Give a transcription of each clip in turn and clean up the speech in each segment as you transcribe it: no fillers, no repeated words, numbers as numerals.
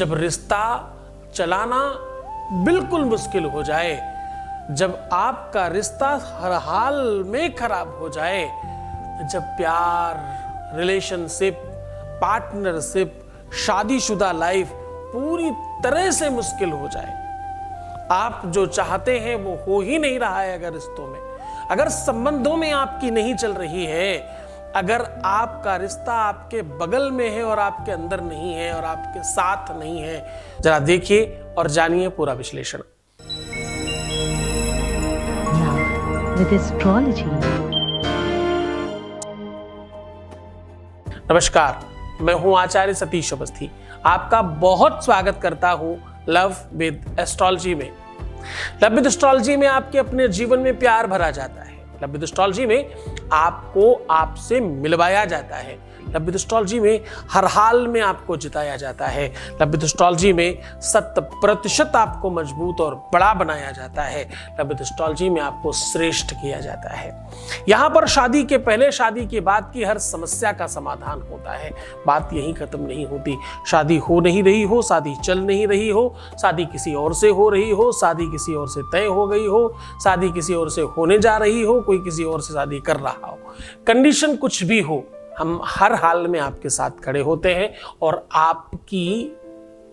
जब रिश्ता चलाना बिल्कुल मुश्किल हो जाए, जब आपका रिश्ता हर हाल में खराब हो जाए, जब प्यार, रिलेशनशिप, पार्टनरशिप, शादीशुदा लाइफ पूरी तरह से मुश्किल हो जाए, आप जो चाहते हैं वो हो ही नहीं रहा है, अगर रिश्तों में, अगर संबंधों में आपकी नहीं चल रही है, अगर आपका रिश्ता आपके बगल में है और आपके अंदर नहीं है और आपके साथ नहीं है, जरा देखिए और जानिए पूरा विश्लेषण। With astrology. नमस्कार, मैं हूं आचार्य सतीश अवस्थी, आपका बहुत स्वागत करता हूं लव विद एस्ट्रोलॉजी में। लव विद एस्ट्रोलॉजी में आपके अपने जीवन में प्यार भरा जाता है। लव विद एस्ट्रोलॉजी में आपको आपसे मिलवाया जाता है। लव विद एस्ट्रोलॉजी में हर हाल में आपको जिताया जाता है। लव विद एस्ट्रोलॉजी में 100% आपको मजबूत और बड़ा बनाया जाता है। लव विद एस्ट्रोलॉजी में आपको श्रेष्ठ किया जाता है। यहाँ पर शादी के पहले, शादी के बाद की हर समस्या का समाधान होता है। बात यहीं खत्म नहीं होती। शादी हो नहीं रही हो, शादी चल नहीं रही हो, शादी किसी और से हो रही हो, शादी किसी और से तय हो गई हो, शादी किसी और से होने जा रही हो, कोई किसी और से शादी कर रहा हो, कंडीशन कुछ भी हो, हम हर हाल में आपके साथ खड़े होते हैं और आपकी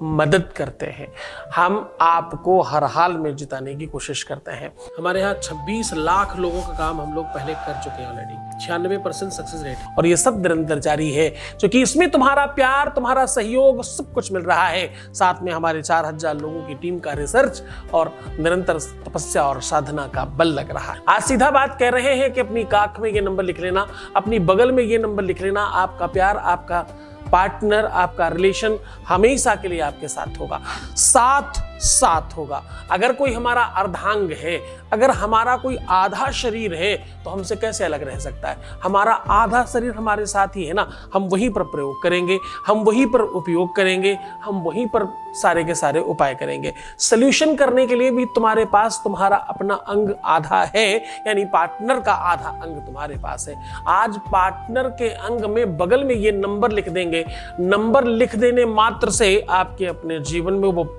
मदद करते हैं। हम आपको हर हाल में जिताने की कोशिश करते हैं। हमारे यहाँ 26 लाख लोगों का काम हम लोग पहले कर चुके हैं ऑलरेडी। 96% सक्सेस रेट, और ये सब निरंतर जारी है, क्योंकि इसमें तुम्हारा प्यार, तुम्हारा सहयोग, सब कुछ मिल रहा है। साथ में हमारे 4000 लोगों की टीम का रिसर्च और निरंतर तपस्या और साधना का बल लग रहा है। आज सीधा बात कह रहे हैं कि अपनी काख में ये नंबर लिख लेना, अपनी बगल में ये नंबर लिख लेना। आपका प्यार, आपका पार्टनर, आपका रिलेशन हमेशा के लिए आपके साथ होगा, साथ होगा। अगर कोई हमारा अर्धांग है, अगर हमारा कोई आधा शरीर है, तो हमसे कैसे अलग रह सकता है? हमारा आधा शरीर हमारे साथ ही है ना। हम वहीं पर प्रयोग करेंगे, हम वहीं पर उपयोग करेंगे, हम वहीं पर सारे के सारे उपाय करेंगे। सॉल्यूशन करने के लिए भी तुम्हारे पास तुम्हारा अपना अंग आधा है, यानी पार्टनर का आधा अंग तुम्हारे पास है। आज पार्टनर के अंग में बगल में ये नंबर लिख देंगे। नंबर लिख देने मात्र से आपके अपने जीवन में वो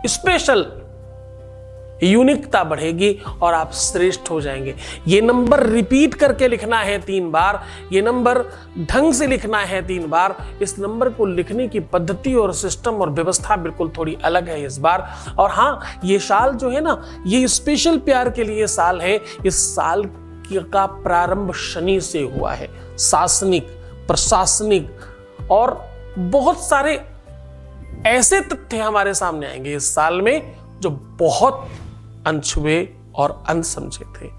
स्पेशल यूनिकता बढ़ेगी और आप श्रेष्ठ हो जाएंगे। ये नंबर रिपीट करके लिखना है 3 बार। ये नंबर ढंग से लिखना है 3 बार। इस नंबर को लिखने की पद्धति और सिस्टम और व्यवस्था बिल्कुल थोड़ी अलग है इस बार। और हाँ, ये साल जो है ना, ये स्पेशल प्यार के लिए साल है। इस साल का प्रारंभ शनि से हुआ है। शासनिक, प्रशासनिक और बहुत सारे ऐसे तथ्य हमारे सामने आएंगे इस साल में जो बहुत अनछुए और अनसमझे थे।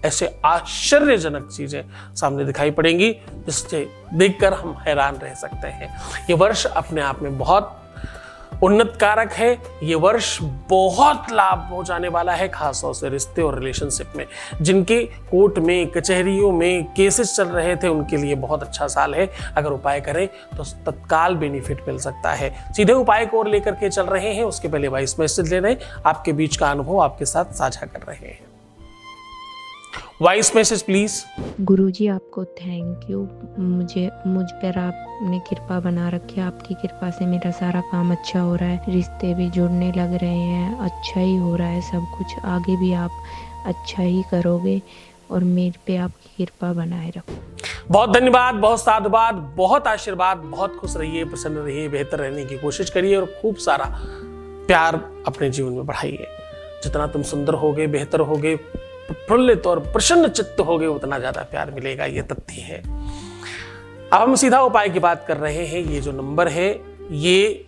ऐसे आश्चर्यजनक चीजें सामने दिखाई पड़ेंगी जिससे देखकर हम हैरान रह सकते हैं। ये वर्ष अपने आप में बहुत उन्नत कारक है। ये वर्ष बहुत लाभ हो जाने वाला है, खास तौर से रिश्ते और रिलेशनशिप में। जिनके कोर्ट में, कचहरियों में केसेस चल रहे थे, उनके लिए बहुत अच्छा साल है। अगर उपाय करें तो तत्काल बेनिफिट मिल सकता है। सीधे उपाय को और लेकर के चल रहे हैं, उसके पहले वॉइस मैसेज ले रहे हैं। आपके बीच का अनुभव आपके साथ साझा कर रहे हैं। Voice message please. गुरुजी, आपको थैंक यू। मुझ पर आपने कृपा बना रखी है। आपकी कृपा से मेरा सारा काम अच्छा हो रहा है, रिश्ते भी जुड़ने लग रहे हैं, अच्छा ही हो रहा है सब कुछ। आगे भी आप अच्छा ही करोगे और मेरे पे आपकी कृपा बनाए रखो। बहुत धन्यवाद, बहुत साधुवाद, बहुत आशीर्वाद। बहुत खुश रहिए, प्रसन्न रहिए, बेहतर रहने की कोशिश करिए और खूब सारा प्यार अपने जीवन में बढ़ाइए। जितना तुम सुंदर होगे, बेहतर होगे, प्रफुल्लित और प्रसन्न चित्त होगे, उतना ज्यादा प्यार मिलेगा। ये तथ्य है। अब हम सीधा उपाय की बात कर रहे हैं। ये जो नंबर है, ये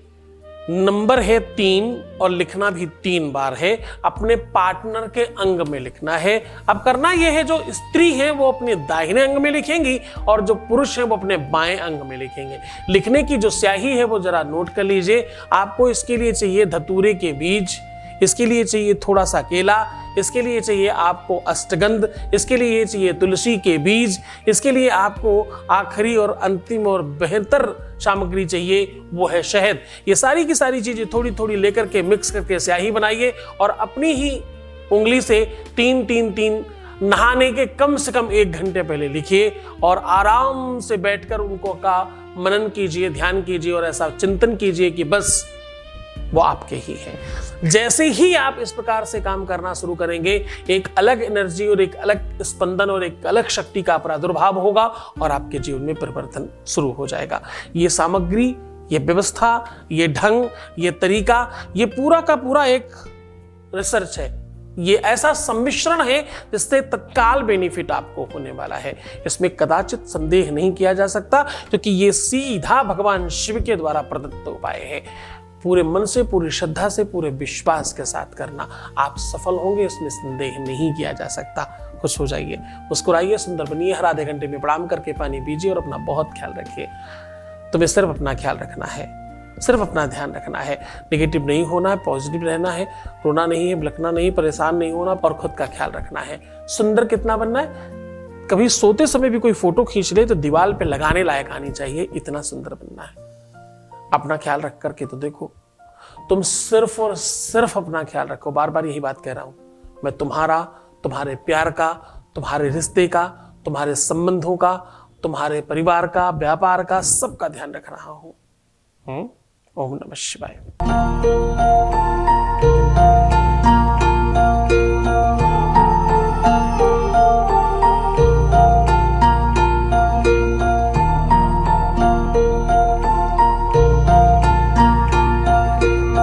नंबर है 3 और लिखना भी 3 बार है। अपने पार्टनर के अंग में लिखना है। अब करना यह है, जो स्त्री है वो अपने दाहिने अंग में लिखेंगी और जो पुरुष है वो अपने बाएं अंग में लिखेंगे। लिखने की जो स्याही है वो जरा नोट कर लीजिए। आपको इसके लिए चाहिए धतूरे के बीज, इसके लिए चाहिए थोड़ा सा केला, इसके लिए चाहिए आपको अष्टगंध, इसके लिए चाहिए तुलसी के बीज, इसके लिए आपको आखिरी और अंतिम और बेहतर सामग्री चाहिए, वो है शहद। ये सारी की सारी चीजें थोड़ी थोड़ी लेकर के मिक्स करके स्याही बनाइए और अपनी ही उंगली से 3-3-3 नहाने के कम से कम 1 घंटे पहले लिखिए और आराम से बैठकर उनको का मनन कीजिए, ध्यान कीजिए और ऐसा चिंतन कीजिए कि बस वो आपके ही हैं। जैसे ही आप इस प्रकार से काम करना शुरू करेंगे, एक अलग एनर्जी और एक अलग स्पंदन और एक अलग शक्ति का प्रादुर्भाव होगा और आपके जीवन में परिवर्तन शुरू हो जाएगा। ये सामग्री, ये व्यवस्था, ये ढंग, ये तरीका, ये पूरा का पूरा एक रिसर्च है। ये ऐसा सम्मिश्रण है जिससे तत्काल बेनिफिट आपको होने वाला है। इसमें कदाचित संदेह नहीं किया जा सकता, क्योंकि ये सीधा भगवान शिव के द्वारा प्रदत्त उपाय है। पूरे मन से, पूरी श्रद्धा से, पूरे विश्वास के साथ करना, आप सफल होंगे, इसमें संदेह नहीं किया जा सकता। खुश हो जाइए, मुस्कुराइए, सुंदर बनिए, हर आधे घंटे में प्रणाम करके पानी पीजिए और अपना बहुत ख्याल रखिए। तुम्हें सिर्फ अपना ख्याल रखना है, सिर्फ अपना ध्यान रखना है। नेगेटिव नहीं होना है, पॉजिटिव रहना है, रोना नहीं है, बिलखना नहीं, परेशान नहीं होना और खुद का ख्याल रखना है। सुंदर कितना बनना है, कभी सोते समय भी कोई फोटो खींच ले तो दीवार पे लगाने लायक आनी चाहिए, इतना सुंदर बनना है। अपना ख्याल रख करके तो देखो, तुम सिर्फ और सिर्फ अपना ख्याल रखो। बार बार यही बात कह रहा हूं, मैं तुम्हारा, तुम्हारे प्यार का, तुम्हारे रिश्ते का, तुम्हारे संबंधों का, तुम्हारे परिवार का, व्यापार का, सबका ध्यान रख रहा हूं। ओम नमः शिवाय।